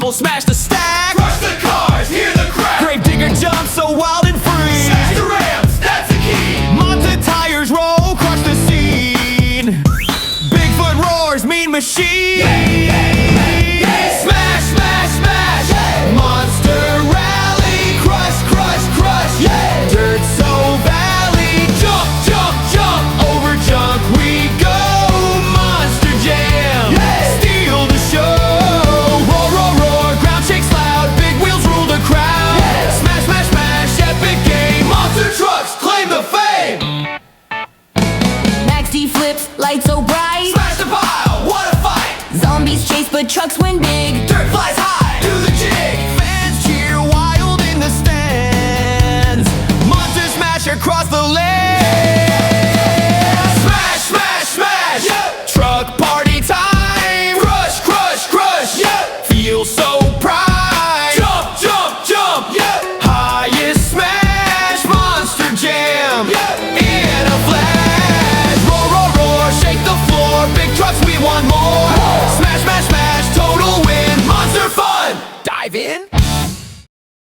topple, smash the stack. Crush the cars, hear the crack. Grave Digger jumps so wild and free. Smash the ramps, that's the key. Monster tires roll, crush the scene. Bigfoot roars, mean machine. Smash, smash, smash. Monster rally, crush, crush, crush. Dirt so valley, jump, jump, jump. Over junk we go, monster jam. Steal the show, roar, roar, roar. Ground shakes loud, big wheels rule the crowd. Smash, smash, smash, epic game. Monster trucks claim the fame. Max D flips, lights so bright. Smash the pile, what a fight. Zombies chase but trucks win big. Dirt flies high, do the jig. Fans cheer wild in the stands. Monster smash across the land.